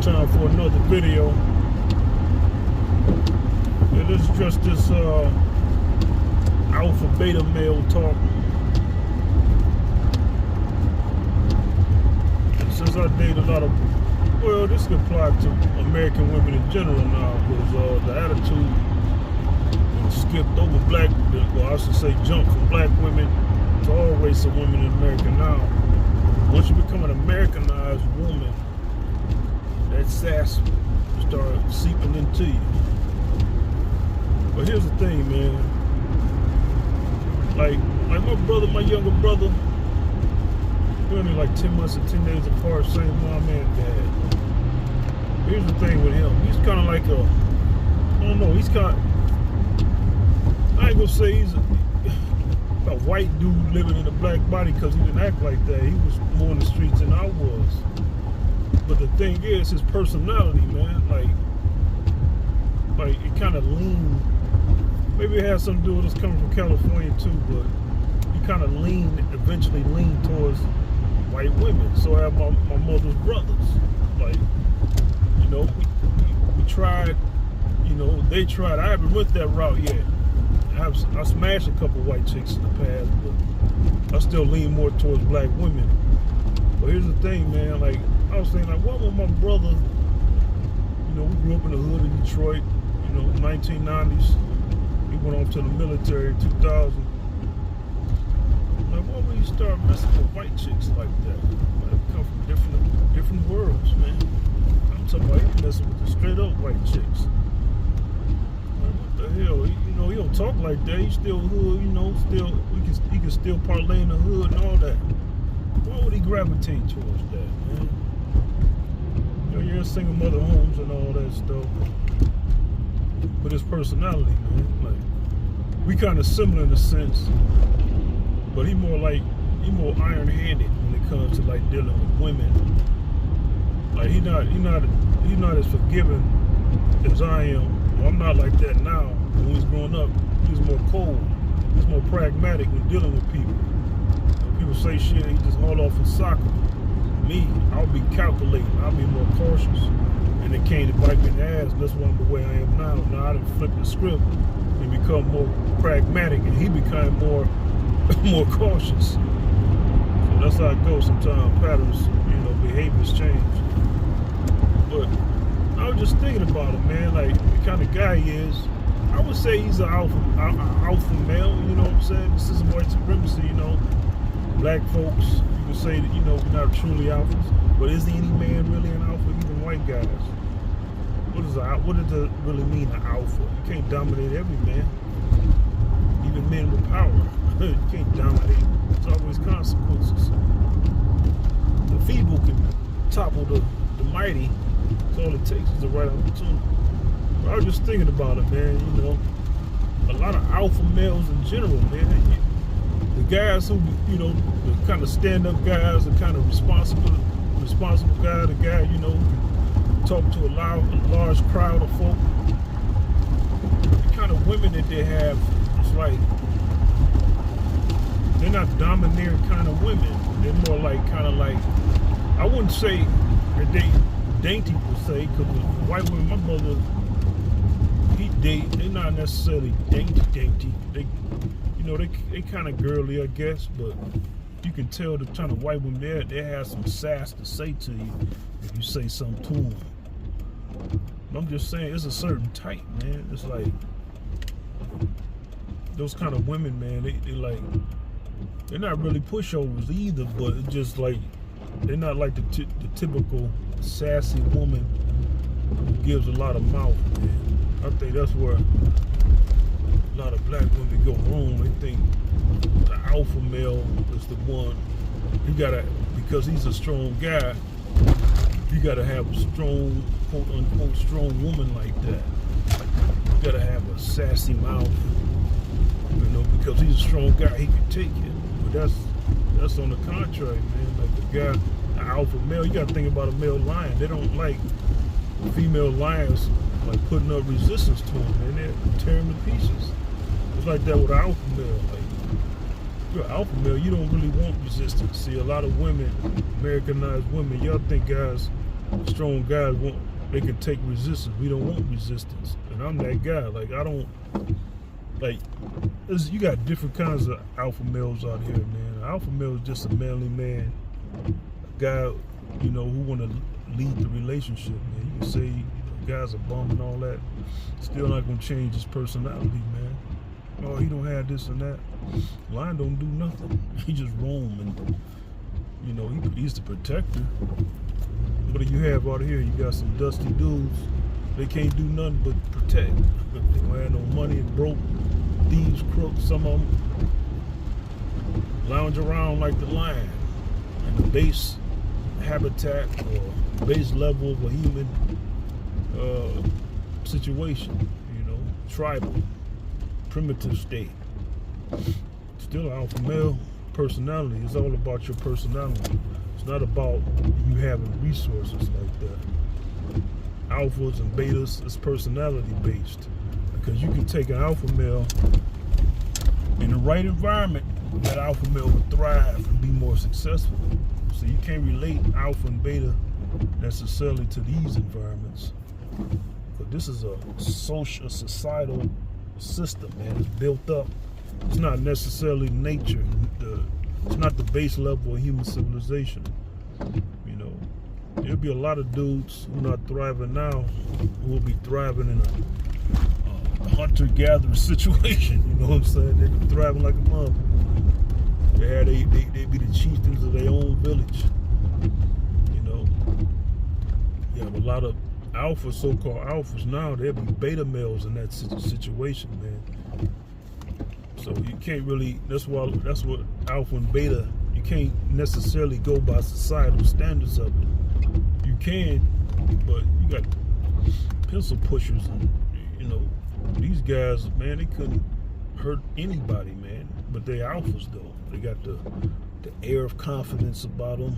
time for another video. Yeah, this is just this alpha beta male talk. And since I date a lot of, well, this could apply to American women in general now, because the attitude skipped over black, well, I should say jumped from black women to all race of women in America now. Once you become an Americanized woman, that sass starts seeping into you. But here's the thing, man. Like my brother, my younger brother, we're only like 10 months and 10 days apart, same mom and dad. Here's the thing with him. He's kind of like a, I don't know, he's kind of, I ain't gonna say he's a white dude living in a black body, because he didn't act like that. He was more in the streets than I was. But the thing is, his personality, man, like it kind of leaned. Maybe it has something to do with us coming from California too, but he kind of eventually leaned towards white women. So I have my mother's brothers. Like, you know, we tried, you know, they tried. I haven't went that route yet. I smashed a couple white chicks in the past, but I still lean more towards black women. But here's the thing, man, like, I was saying, like, what was my brother, you know, we grew up in the hood of Detroit, you know, 1990s. He went off to the military in 2000. Like, why would you start messing with white chicks like that? Like, come from different worlds, man. I'm talking about you messing with the straight up white chicks. The hell, you know, he don't talk like that. He's still hood, you know, he can still parlay in the hood and all that. Why would he gravitate towards that, man? You know, you're single mother homes and all that stuff. But his personality, man, like, we kind of similar in a sense, but he more iron-handed when it comes to like dealing with women. Like he's not as forgiving as I am. I'm not like that now. When he was growing up, he was more cold. He was more pragmatic when dealing with people. When people say shit, he just haul off and sock them. Me, I'll be calculating. I'll be more cautious. And it came to bite me in the ass. That's why I'm the way I am now. Now I done flipped the script and become more pragmatic, and he became more cautious. So that's how it goes sometimes. Patterns, you know, behaviors change. But I was just thinking about him, man, like the kind of guy he is. I would say he's an alpha male, you know what I'm saying? This is white supremacy, you know. Black folks, you can say that, you know, we're not truly alphas, but is any man really an alpha? Even white guys. What does it really mean, an alpha? You can't dominate every man. Even men with power. You can't dominate. There's always consequences. The feeble can topple the mighty. So all it takes is the right opportunity. But I was just thinking about it, man. You know, a lot of alpha males in general, man. The guys who, you know, the kind of stand-up guys, the kind of responsible guy, the guy, you know, who can talk to a large crowd of folk. The kind of women that they have, it's like they're not domineering kind of women. They're more like kind of like, I wouldn't say that they dainty per se, because white women, my brother, they're not necessarily dainty. They, you know, they kind of girly, I guess, but you can tell the kind of white women they have some sass to say to you if you say something to them. I'm just saying, it's a certain type, man. It's like those kind of women, man. They like, they're not really pushovers either, but it's just like they're not like the typical sassy woman who gives a lot of mouth, man. I think that's where a lot of black women go wrong. They think the alpha male is the one. You gotta, because he's a strong guy, you gotta have a strong, quote unquote, strong woman like that. You gotta have a sassy mouth, you know, because he's a strong guy, he can take it. But that's on the contrary, man. Like the guy, an alpha male, you gotta think about a male lion. They don't like female lions like putting up resistance to them, and they tear them to pieces. It's like that with an alpha male. Like, you're an alpha male, you don't really want resistance. See, a lot of women, Americanized women, y'all think guys Strong guys they can take resistance. We don't want resistance, and I'm that guy. Like I don't like. You got different kinds of alpha males out here, man. An alpha male is just a manly man, a guy, who want to lead the relationship, man. You can say the guy's a bum and all that, still not gonna change his personality, man. Oh, he don't have this and that. Lion don't do nothing. He just roam, and he's the protector. What do you have out here? You got some dusty dudes. They can't do nothing but protect. They don't have no money, broke, thieves, crooks. Some of them lounge around like the lion in the base habitat or base level of a human situation. Tribal, primitive state. Still alpha male personality. It's all about your personality. It's not about you having resources like that. Alphas and betas is personality based, because you can take an alpha male in the right environment, that alpha male will thrive and be more successful. So you can't relate alpha and beta necessarily to these environments. But this is a societal system, man. It's built up. It's not necessarily nature. It's not the base level of human civilization. There'll be a lot of dudes who are not thriving now who will be thriving in a hunter-gatherer situation. You know what I'm saying? They'll be thriving like a mother. They be the chieftains of their own village. You have a lot of alphas, so-called alphas now. There'll be beta males in that situation, man. So you can't really. That's what alpha and beta. You can't necessarily go by societal standards of it. You can, but you got pencil pushers, and these guys, man, they couldn't hurt anybody, man. But they alphas though. They got the air of confidence about them.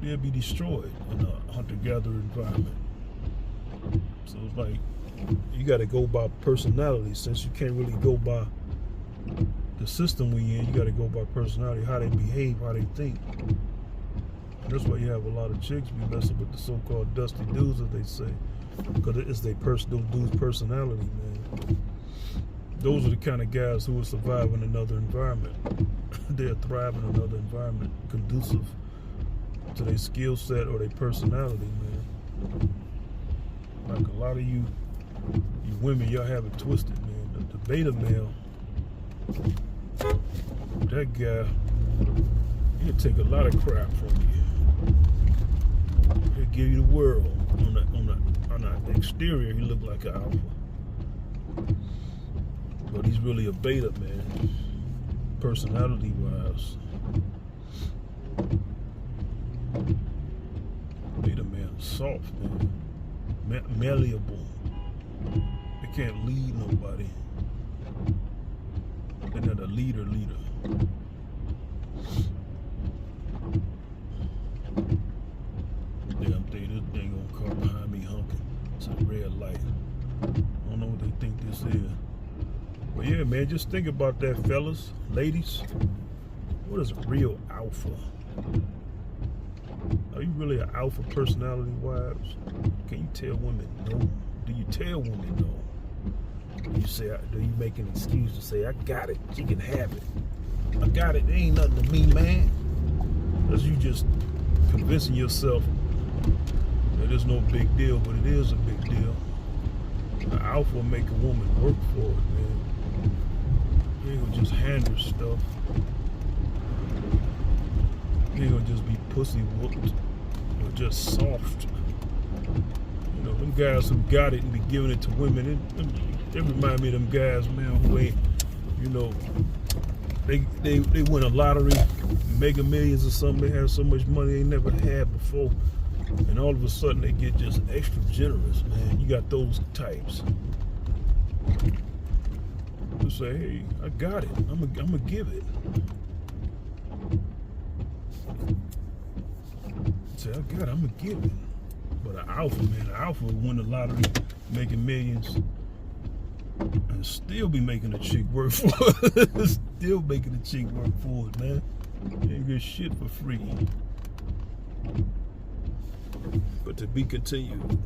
They'll be destroyed in a hunter-gatherer environment. So it's like you got to go by personality. Since you can't really go by the system we in, you got to go by personality, how they behave, how they think. And that's why you have a lot of chicks be messing with the so-called dusty dudes, as they say, because it's those dudes' personality, man. Those are the kind of guys who will survive in another environment. They'll thrive in another environment conducive to their skill set or their personality, man. Like a lot of you women, y'all have it twisted, man. The beta male, that guy, he'll take a lot of crap from you. He'll give you the world. On the exterior, he look like an alpha, but he's really a beta, man. Personality-wise, beta man, soft, man, malleable. They can't lead nobody. They're not a leader. Damn thing, this thing gonna car behind me honking. It's a red light. I don't know what they think this is. But yeah, man, just think about that, fellas, ladies. What is a real alpha? Are you really an alpha personality-wise? Can you tell women no? Do you tell women no? Do you make an excuse to say, I got it, she can have it. I got it, there ain't nothing to me, man. That's you just convincing yourself that it's no big deal, but it is a big deal. An alpha will make a woman work for it, man. He ain't gonna just hand her stuff. He ain't gonna just be pussy whooped or just soft. Them guys who got it and be giving it to women, they remind me of them guys, man, who ain't, they win a lottery, Mega Millions or something. They have so much money they never had before, and all of a sudden they get just extra generous, man. You got those types who say, hey, I got it, I'm gonna give it. Say, I got it, I'm gonna give it. But an alpha, man, an alpha will win the lottery, making millions, and still be making a chick work for it. Still making a chick work for it, man. You ain't get shit for free. but to be continued.